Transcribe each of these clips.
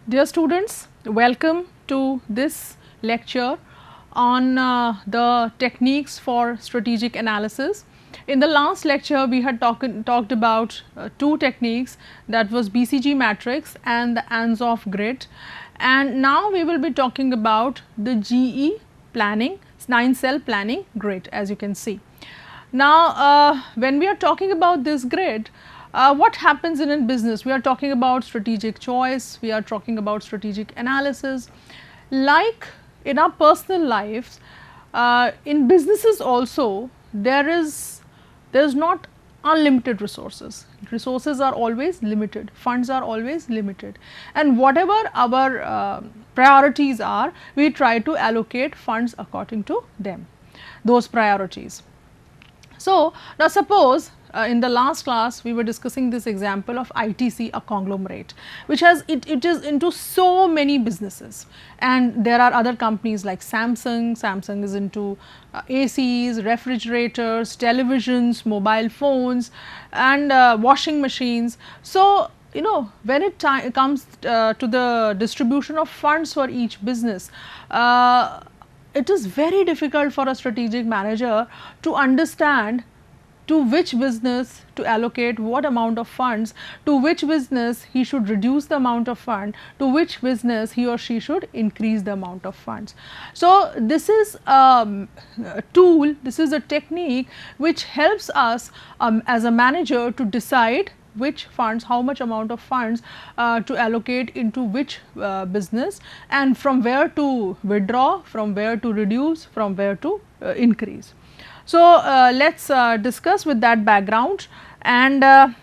Dear students, welcome to this lecture on the techniques for strategic analysis. In the last lecture, we had talked about two techniques, that was BCG matrix and the Ansov grid, and now we will be talking about the GE planning, 9-cell planning grid, as you can see. Now, when we are talking about this grid, what happens in business? We are talking about strategic choice, we are talking about strategic analysis. Like in our personal lives, in businesses also, there's not unlimited resources. Resources are always limited, funds are always limited, and whatever our priorities are, we try to allocate funds according to them, those priorities. So, now suppose in the last class we were discussing this example of ITC, a conglomerate, which has it is into so many businesses, and there are other companies like Samsung. Samsung is into ACs, refrigerators, televisions, mobile phones, and washing machines. So, you know, when it comes to the distribution of funds for each business, it is very difficult for a strategic manager to understand to which business to allocate what amount of funds, to which business he should reduce the amount of fund, to which business he or she should increase the amount of funds. So, this is a tool, this is a technique which helps us as a manager to decide which funds, how much amount of funds to allocate into which business, and from where to withdraw, from where to reduce, from where to increase. So, let us discuss with that background. And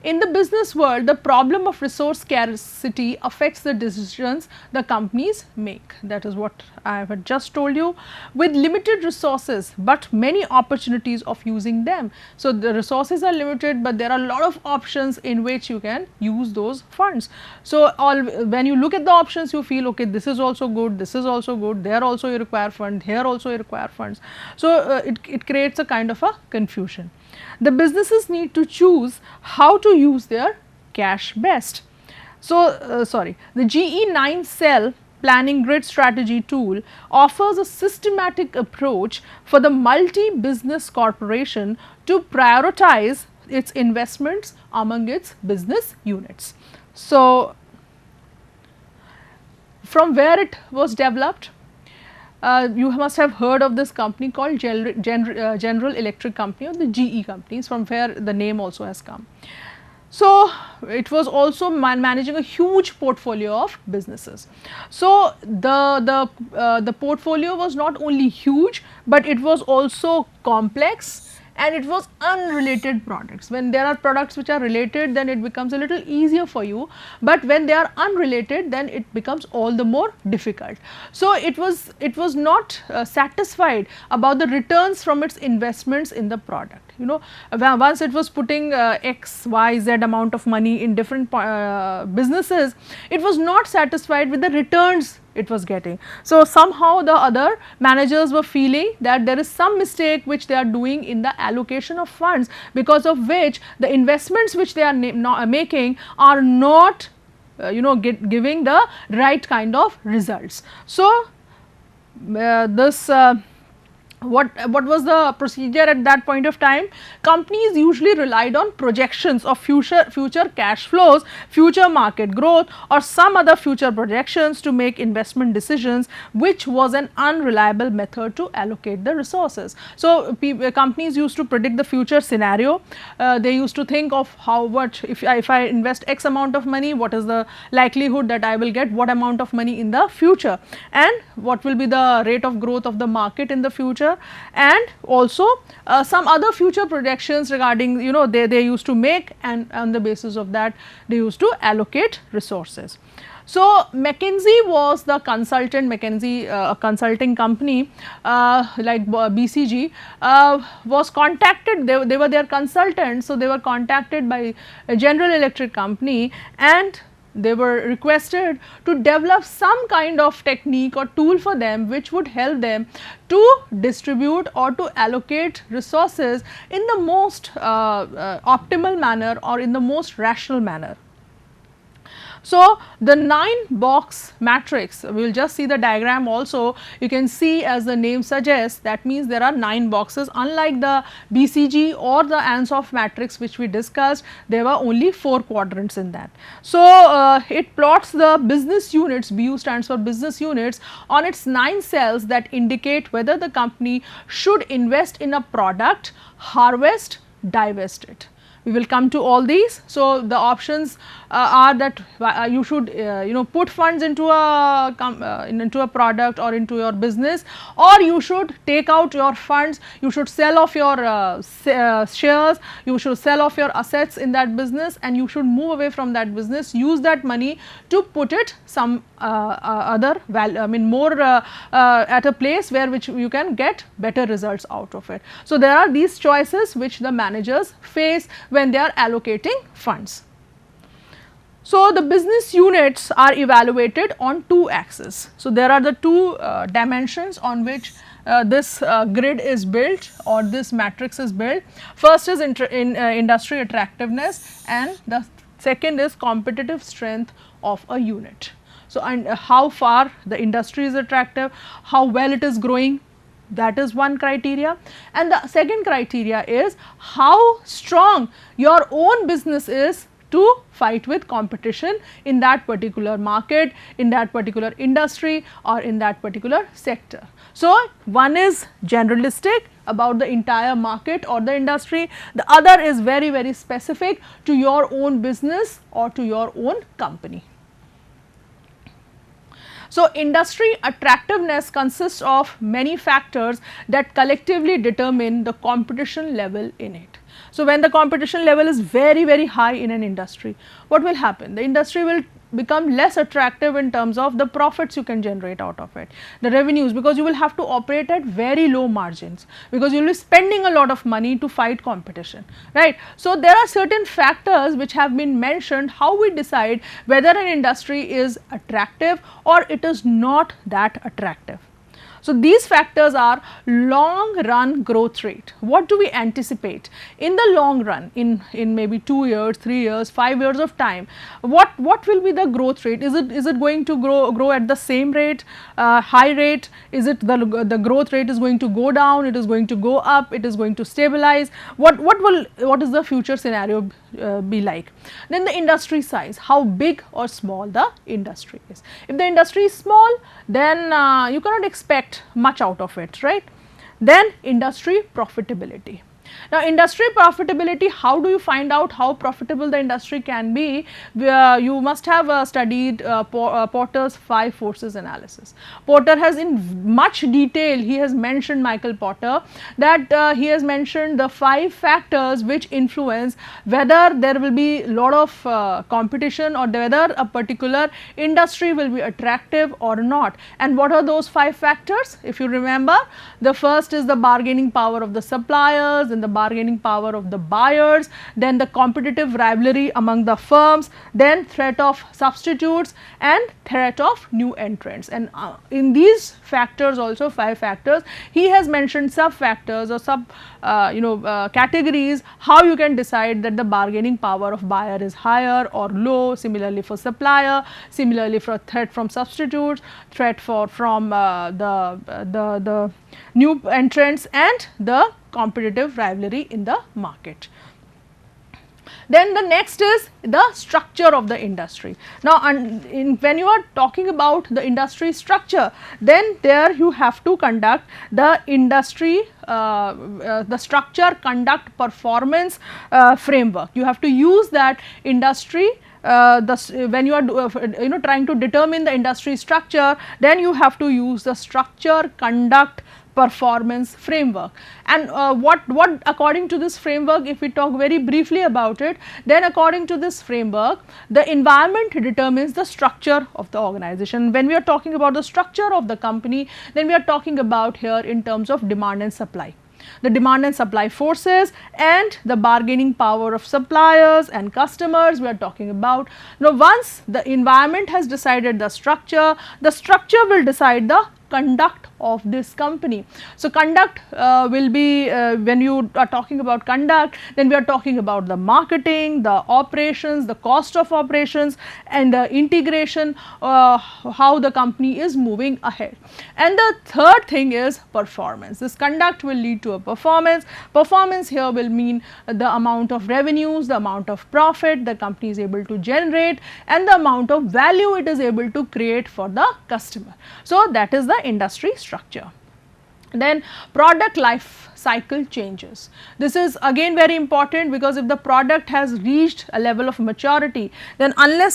in the business world, the problem of resource scarcity affects the decisions the companies make. That is what I have just told you. With limited resources, but many opportunities of using them. So, the resources are limited, but there are a lot of options in which you can use those funds. So, when you look at the options, you feel, okay, this is also good, this is also good, there also you require funds, here also you require funds. So, it creates a kind of a confusion. The businesses need to choose how to use their cash best. So, the GE 9-cell planning grid strategy tool offers a systematic approach for the multi-business corporation to prioritize its investments among its business units. So, from where it was developed? You must have heard of this company called General Electric Company, or the GE companies, from where the name also has come. So, it was also managing a huge portfolio of businesses. So, the portfolio was not only huge, but it was also complex, and it was unrelated products. When there are products which are related, then it becomes a little easier for you, but when they are unrelated, then it becomes all the more difficult. So, it was not satisfied about the returns from its investments in the product. You know, once it was putting X, Y, Z amount of money in different businesses, it was not satisfied with the returns it was getting. So, somehow the other managers were feeling that there is some mistake which they are doing in the allocation of funds, because of which the investments which they are making are not giving the right kind of results. So, what was the procedure at that point of time? Companies usually relied on projections of future cash flows, future market growth, or some other future projections to make investment decisions, which was an unreliable method to allocate the resources. So, companies used to predict the future scenario. They used to think of if I invest X amount of money, what is the likelihood that I will get what amount of money in the future, and what will be the rate of growth of the market in the future, and also some other future projections regarding, they used to make, and on the basis of that they used to allocate resources. So, McKinsey was the consultant, a consulting company like BCG was contacted, they were their consultants. So, they were contacted by a General Electric company, and they were requested to develop some kind of technique or tool for them which would help them to distribute or to allocate resources in the most optimal manner or in the most rational manner. So, the 9-box matrix, we will just see the diagram also. You can see, as the name suggests, that means there are 9 boxes, unlike the BCG or the Ansoff matrix which we discussed, there were only 4 quadrants in that. So, it plots the business units, BU stands for business units, on its 9 cells that indicate whether the company should invest in a product, harvest, divest it. We will come to all these. So, the options are that you should put funds into a product or into your business, or you should take out your funds, you should sell off your shares, you should sell off your assets in that business, and you should move away from that business, use that money to put it some other value, I mean more at a place where which you can get better results out of it. So, there are these choices which the managers face when they are allocating funds. So, the business units are evaluated on 2 axes. So, there are the 2 dimensions on which this grid is built or this matrix is built. First is industry attractiveness, and the second is competitive strength of a unit. So, and how far the industry is attractive, how well it is growing, that is one criteria, and the second criteria is how strong your own business is to fight with competition in that particular market, in that particular industry, or in that particular sector. So, one is generalistic about the entire market or the industry, the other is very, very specific to your own business or to your own company. So, industry attractiveness consists of many factors that collectively determine the competition level in it. So, when the competition level is very, very high in an industry, what will happen? The industry will become less attractive in terms of the profits you can generate out of it, the revenues, because you will have to operate at very low margins, because you will be spending a lot of money to fight competition, right. So, there are certain factors which have been mentioned how we decide whether an industry is attractive or it is not that attractive. So, these factors are long run growth rate. What do we anticipate in the long run, in maybe 2 years, 3 years, 5 years of time? What will be the growth rate? Is it going to grow at the same rate, high rate? Is it the growth rate is going to go down? It is going to go up? It is going to stabilize? What is the future scenario be like? Then the industry size, how big or small the industry is. If the industry is small, then you cannot expect much out of it, right. Then industry profitability. Now, industry profitability, how do you find out how profitable the industry can be? You must have studied Porter's 5 forces analysis. Porter has in much detail, he has mentioned, Michael Porter, that he has mentioned the 5 factors which influence whether there will be a lot of competition or whether a particular industry will be attractive or not. And what are those 5 factors? If you remember, the first is the bargaining power of the suppliers, and the bargaining power of the buyers, then the competitive rivalry among the firms, then threat of substitutes and threat of new entrants. And in these factors also, 5 factors, he has mentioned sub factors or sub categories how you can decide that the bargaining power of buyer is higher or low, similarly for supplier, similarly for threat from substitutes, threat from the new entrants, and the competitive rivalry in the market. Then the next is the structure of the industry. Now, when you are talking about the industry structure, then there you have to conduct the industry, the structure conduct performance framework. You have to use that industry when you are trying to determine the industry structure, then you have to use the structure conduct performance framework. And what according to this framework, if we talk very briefly about it, then according to this framework, the environment determines the structure of the organization. When we are talking about the structure of the company, then we are talking about here in terms of demand and supply. The demand and supply forces and the bargaining power of suppliers and customers we are talking about. Now, once the environment has decided the structure will decide the conduct of this company. So, conduct will be when you are talking about conduct, then we are talking about the marketing, the operations, the cost of operations, and the integration, how the company is moving ahead. And the third thing is performance. This conduct will lead to a performance. Performance here will mean the amount of revenues, the amount of profit the company is able to generate, and the amount of value it is able to create for the customer. So, that is the industry structure. Then product life cycle changes. This is again very important, because if the product has reached a level of maturity, then unless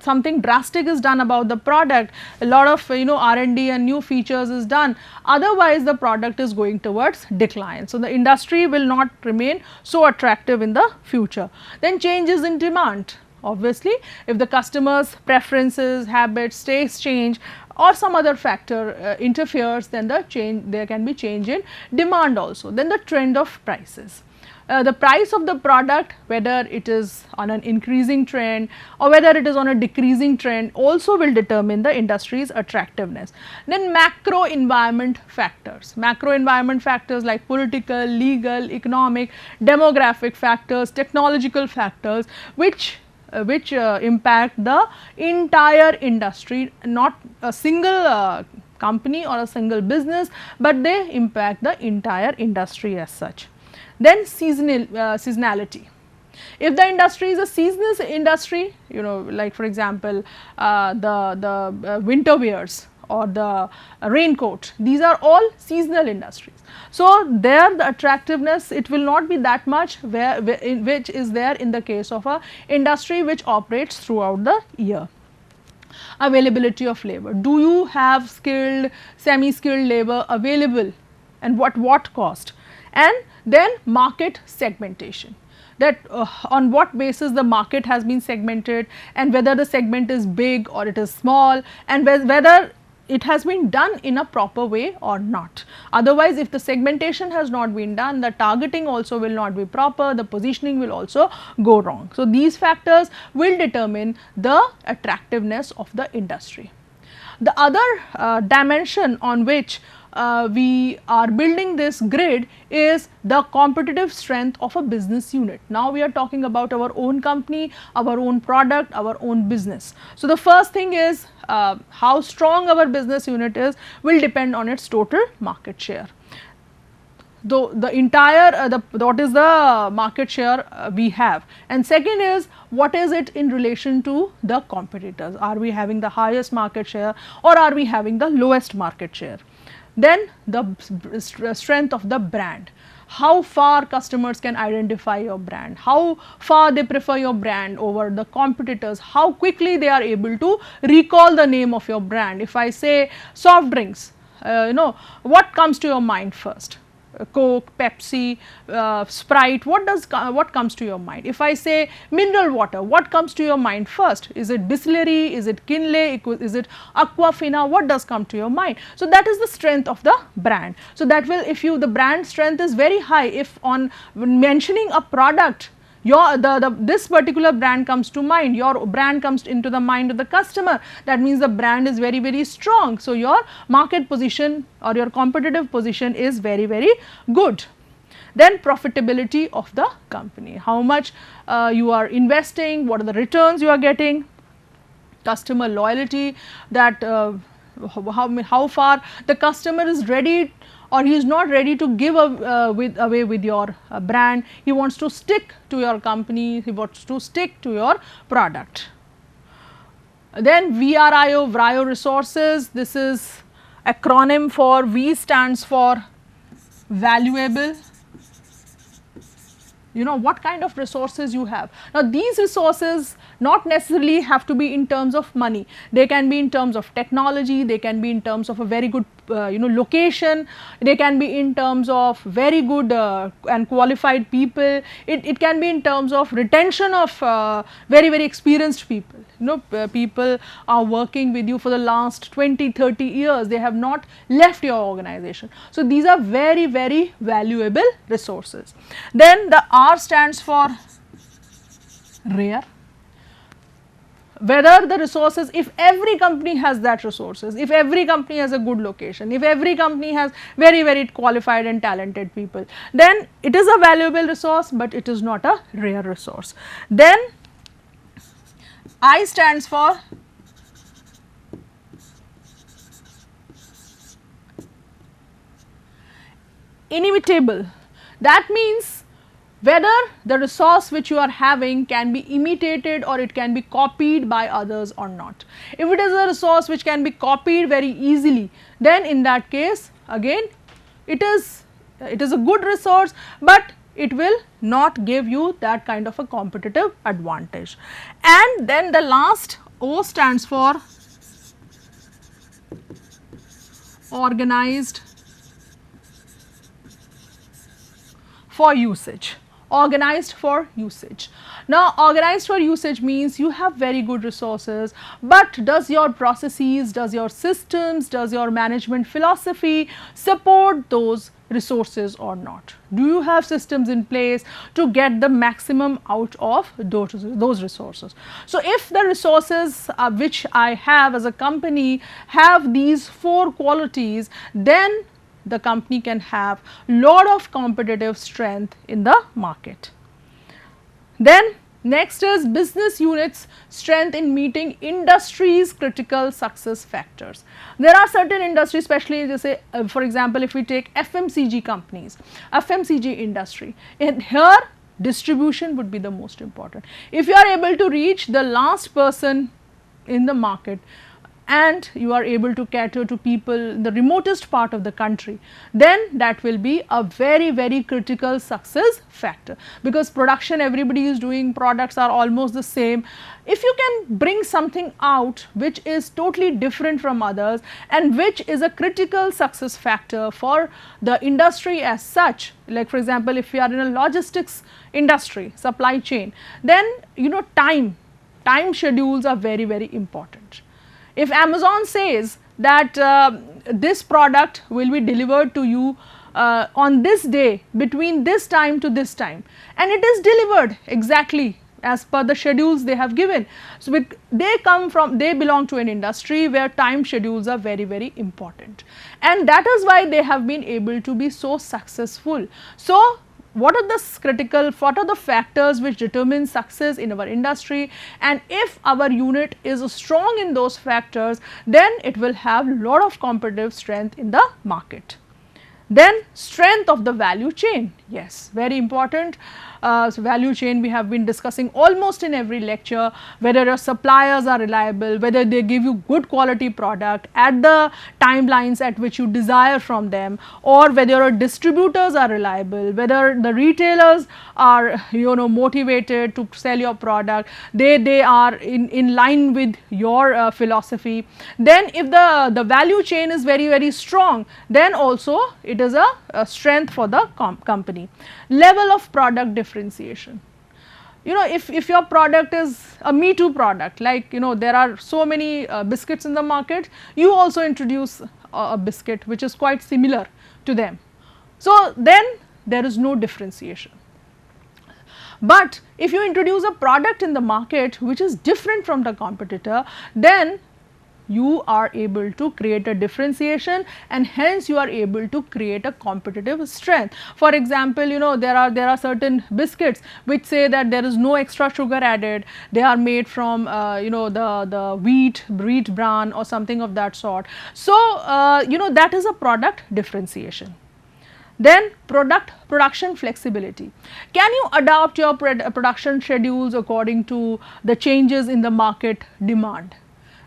something drastic is done about the product, a lot of R&D and new features is done, otherwise the product is going towards decline. So, the industry will not remain so attractive in the future. Then changes in demand. Obviously, if the customer's preferences, habits, tastes change, or some other factor interferes, then there can be change in demand also. Then the trend of prices. The price of the product, whether it is on an increasing trend or whether it is on a decreasing trend, also will determine the industry's attractiveness. Then macro environment factors. Macro environment factors like political, legal, economic, demographic factors, technological factors, which impact the entire industry, not a single company or a single business, but they impact the entire industry as such. Then seasonality. If the industry is a seasonal industry, like for example the winter wears or the raincoat, these are all seasonal industries. So, there the attractiveness, it will not be that much which is there in the case of a industry which operates throughout the year. Availability of labor. Do you have skilled, semi-skilled labor available, and what cost? And then market segmentation, that on what basis the market has been segmented, and whether the segment is big or it is small, and whether it has been done in a proper way or not. Otherwise, if the segmentation has not been done, the targeting also will not be proper, the positioning will also go wrong. So, these factors will determine the attractiveness of the industry. The other dimension on which we are building this grid is the competitive strength of a business unit. Now, we are talking about our own company, our own product, our own business. So, the first thing is how strong our business unit is will depend on its total market share. Though the entire what is the market share we have, and second is what is it in relation to the competitors. Are we having the highest market share or are we having the lowest market share? Then the strength of the brand. How far customers can identify your brand, how far they prefer your brand over the competitors, how quickly they are able to recall the name of your brand. If I say soft drinks, what comes to your mind first? Coke, Pepsi, Sprite, what comes to your mind? If I say mineral water, what comes to your mind first? Is it Bisleri, is it Kinley, is it Aquafina, what does come to your mind? So, that is the strength of the brand. So, that will, if the brand strength is very high, if on mentioning a product, this particular brand comes to mind, your brand comes into the mind of the customer, that means the brand is very, very strong. So, your market position or your competitive position is very, very good. Then profitability of the company, how much you are investing, what are the returns you are getting, customer loyalty, that how far the customer is ready or he is not ready to give away with your brand, he wants to stick to your company, he wants to stick to your product. Then VRIO resources, this is acronym for V stands for valuable. What kind of resources you have. Now, these resources not necessarily have to be in terms of money, they can be in terms of technology, they can be in terms of a very good location, they can be in terms of very good and qualified people, it can be in terms of retention of very, very experienced people. People are working with you for the last 20-30 years, they have not left your organization. So, these are very, very valuable resources. Then the R stands for rare. whether the resources, if every company has that resources, if every company has a good location, if every company has very qualified and talented people, then it is a valuable resource, but it is not a rare resource. Then I stands for inimitable. That means whether the resource which you are having can be imitated or it can be copied by others or not. If it is a resource which can be copied very easily, then in that case again it is a good resource, but it will not give you that kind of a competitive advantage. And then the last O stands for organized for usage. Organized for usage. Now, organized for usage means you have very good resources, but does your processes, does your systems, does your management philosophy support those resources or not? Do you have systems in place to get the maximum out of those resources? So, if the resources which I have as a company have these 4 qualities, then the company can have lot of competitive strength in the market. Then next is business units strength in meeting industry's critical success factors. There are certain industries, especially say for example, if we take FMCG companies, FMCG industry, and here distribution would be the most important. If you are able to reach the last person in the market, and you are able to cater to people in the remotest part of the country, then that will be a very critical success factor, because production everybody is doing, products are almost the same. If you can bring something out which is totally different from others and which is a critical success factor for the industry as such, like for example, if you are in a logistics industry, supply chain, then you know time schedules are very important. If Amazon says that this product will be delivered to you on this day between this time to this time, and it is delivered exactly as per the schedules they have given. So, they belong to an industry where time schedules are very important, and that is why they have been able to be so successful. So, what are the factors which determine success in our industry, and if our unit is strong in those factors, then it will have lot of competitive strength in the market. Then strength of the value chain, yes, very important. So, value chain we have been discussing almost in every lecture, whether your suppliers are reliable, whether they give you good quality product at the timelines at which you desire from them, or whether your distributors are reliable, whether the retailers are motivated to sell your product, they are in line with your philosophy. Then if the value chain is very strong, then also it is a strength for the company. Level of product differentiation. If your product is a me too product, like there are so many biscuits in the market, you also introduce a biscuit which is quite similar to them. So, then there is no differentiation. But if you introduce a product in the market which is different from the competitor, then you are able to create a differentiation, and hence you are able to create a competitive strength. For example, there are certain biscuits which say that there is no extra sugar added, they are made from the wheat bran or something of that sort. So, that is a product differentiation. Then production flexibility. Can you adapt your production schedules according to the changes in the market demand?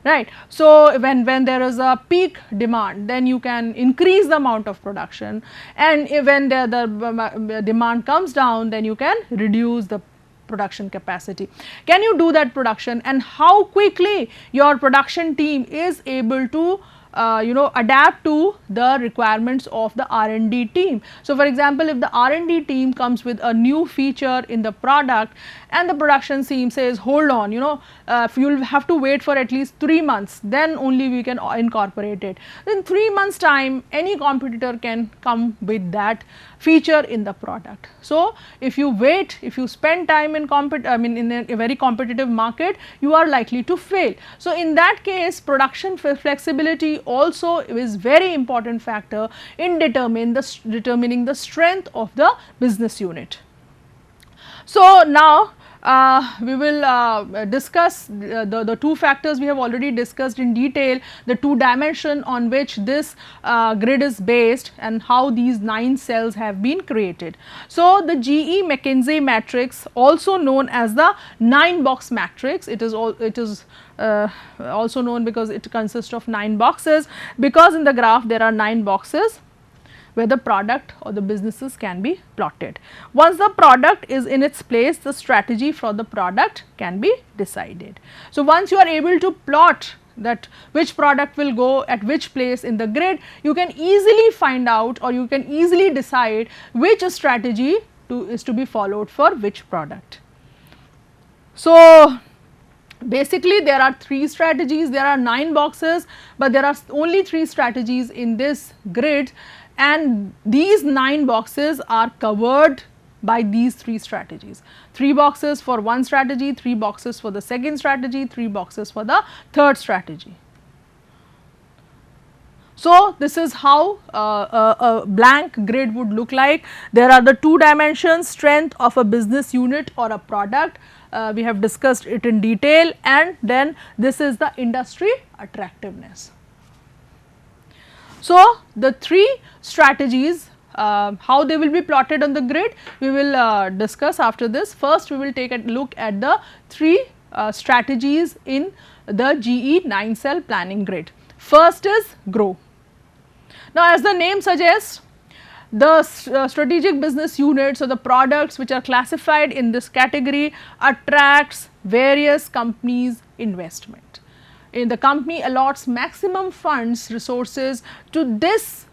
Right. So, when there is a peak demand, then you can increase the amount of production, and when the demand comes down, then you can reduce the production capacity. Can you do that production, and how quickly your production team is able to adapt to the requirements of the R&D team. So, for example, if the R&D team comes with a new feature in the product and the production team says, hold on, if you will have to wait for at least 3 months, then only we can incorporate it. In 3 months time, any competitor can come with that feature in the product. So, if you wait, if you spend time in in a very competitive market, you are likely to fail. So, in that case, production flexibility also is very important factor in determining the strength of the business unit. So, now we will discuss the two factors we have already discussed in detail, the two dimension on which this grid is based and how these 9 cells have been created. So, the GE McKinsey matrix, also known as the 9-box matrix, it is also known because it consists of 9 boxes, because in the graph there are 9 boxes where the product or the businesses can be plotted. Once the product is in its place, the strategy for the product can be decided. So, once you are able to plot that which product will go at which place in the grid, you can easily find out, or you can easily decide which strategy is to be followed for which product. So, basically there are 3 strategies, there are 9 boxes, but there are only 3 strategies in this grid, and these 9 boxes are covered by these 3 strategies. 3 boxes for one strategy, 3 boxes for the second strategy, 3 boxes for the third strategy. So, this is how a blank grid would look like. There are the 2 dimensions, strength of a business unit or a product. We have discussed it in detail, and then this is the industry attractiveness. So, the 3 strategies, how they will be plotted on the grid, we will discuss after this. First, we will take a look at the 3 strategies in the GE 9-cell planning grid. First is grow. Now, as the name suggests, the strategic business units or the products which are classified in this category attracts various companies' investment. The company allots maximum funds resources to these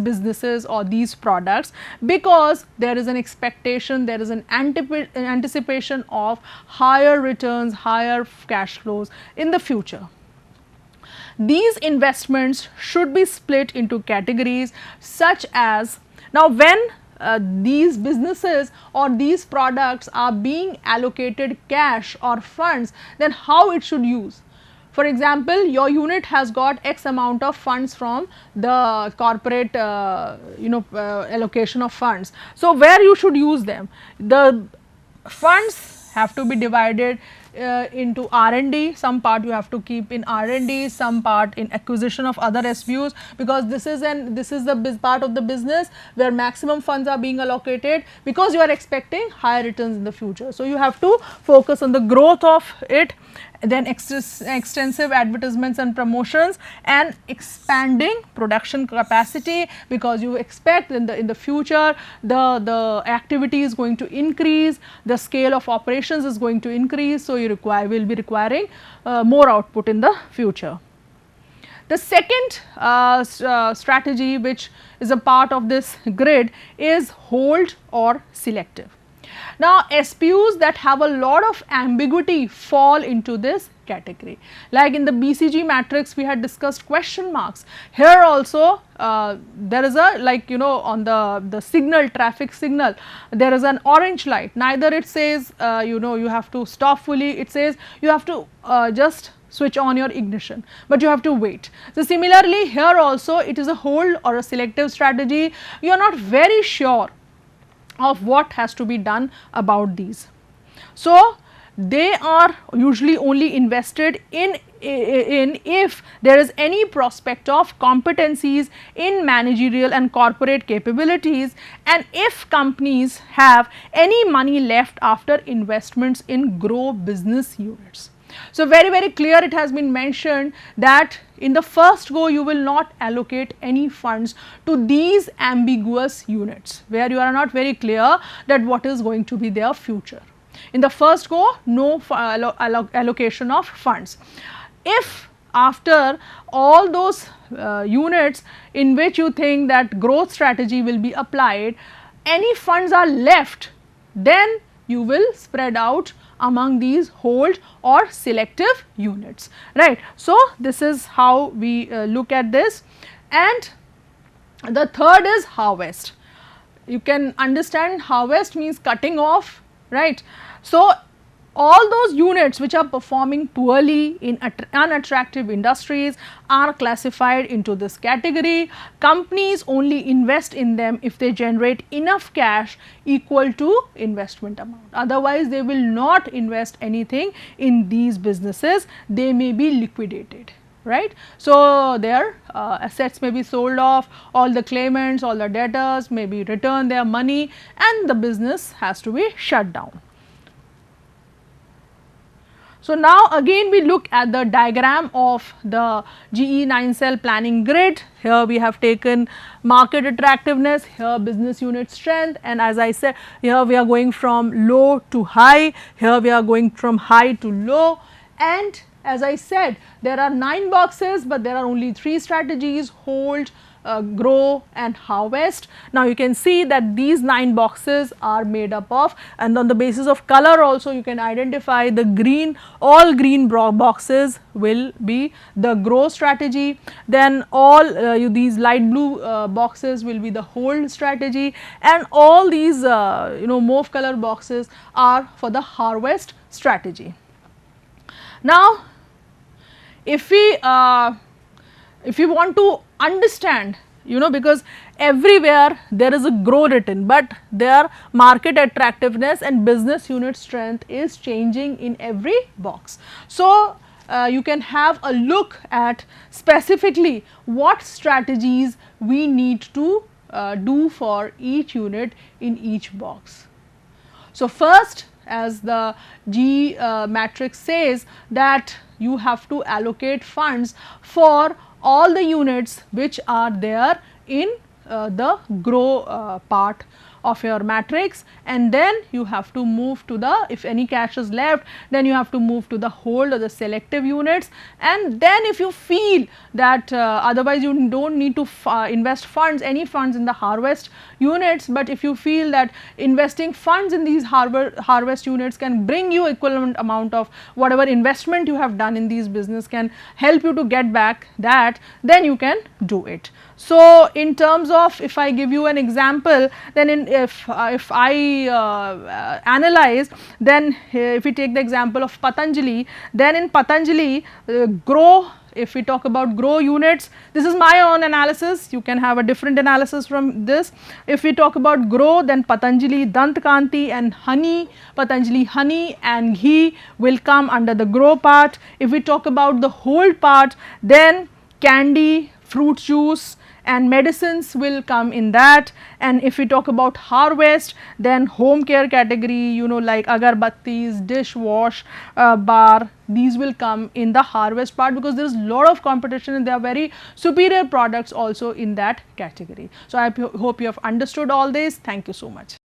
businesses or these products, because there is an expectation, there is an anticipation of higher returns, higher cash flows in the future. These investments should be split into categories such as, now when these businesses or these products are being allocated cash or funds, then how it should use. For example, your unit has got X amount of funds from the corporate allocation of funds. So, where you should use them? The funds have to be divided into R&D, some part you have to keep in R&D, some part in acquisition of other SBUs, because this is the part of the business where maximum funds are being allocated, because you are expecting higher returns in the future. So, you have to focus on the growth of it, then extensive advertisements and promotions, and expanding production capacity, because you expect in the future the activity is going to increase, the scale of operations is going to increase. So, you will be requiring more output in the future. The second strategy which is a part of this grid is hold or selective. Now, SPUs that have a lot of ambiguity fall into this category. Like in the BCG matrix, we had discussed question marks. Here also there is a, like on the signal, traffic signal, there is an orange light. Neither it says you have to stop fully, it says you have to just switch on your ignition, but you have to wait. So, similarly here also it is a hold or a selective strategy. You are not very sure of what has to be done about these. So, they are usually only invested in if there is any prospect of competencies in managerial and corporate capabilities, and if companies have any money left after investments in grow business units. So, very clear it has been mentioned that in the first go you will not allocate any funds to these ambiguous units where you are not very clear that what is going to be their future. In the first go, no allocation of funds. If after all those units in which you think that growth strategy will be applied, any funds are left, then you will spread out among these hold or selective units, right. So, this is how we look at this. And the third is harvest. You can understand harvest means cutting off, right. So, all those units which are performing poorly in unattractive industries are classified into this category. Companies only invest in them if they generate enough cash equal to investment amount. Otherwise, they will not invest anything in these businesses. They may be liquidated, right. So, their assets may be sold off, all the claimants, all the debtors may be return their money, and the business has to be shut down. So, now again we look at the diagram of the GE 9 cell planning grid. Here we have taken market attractiveness, here business unit strength, and as I said, here we are going from low to high, here we are going from high to low, and as I said, there are 9 boxes, but there are only 3 strategies: hold, grow and harvest. Now, you can see that these 9 boxes are made up of, and on the basis of color also you can identify the green, all green boxes will be the grow strategy, then all these light blue boxes will be the hold strategy, and all these mauve color boxes are for the harvest strategy. Now, if we want to understand, because everywhere there is a grow written, but their market attractiveness and business unit strength is changing in every box. So, you can have a look at specifically what strategies we need to do for each unit in each box. So, first, as the G matrix says, that you have to allocate funds for all the units which are there in the grow part of your matrix, and then you have to move to the, if any cash is left, then you have to move to the hold or the selective units, and then if you feel that otherwise you do not need to invest any funds in the harvest units, but if you feel that investing funds in these harvest units can bring you equivalent amount of whatever investment you have done in these business, can help you to get back that, then you can do it. So, in terms of, if I give you an example, then if I analyze, then if we take the example of Patanjali, then in Patanjali grow, if we talk about grow units, this is my own analysis, you can have a different analysis from this. If we talk about grow, then Patanjali Dantkanti and honey, Patanjali honey and ghee will come under the grow part. If we talk about the hold part, then candy, fruit juice and medicines will come in that. And if we talk about harvest, then home care category, like agarbattis, dishwash bar, these will come in the harvest part, because there is a lot of competition and there are very superior products also in that category. So, I hope you have understood all this. Thank you so much.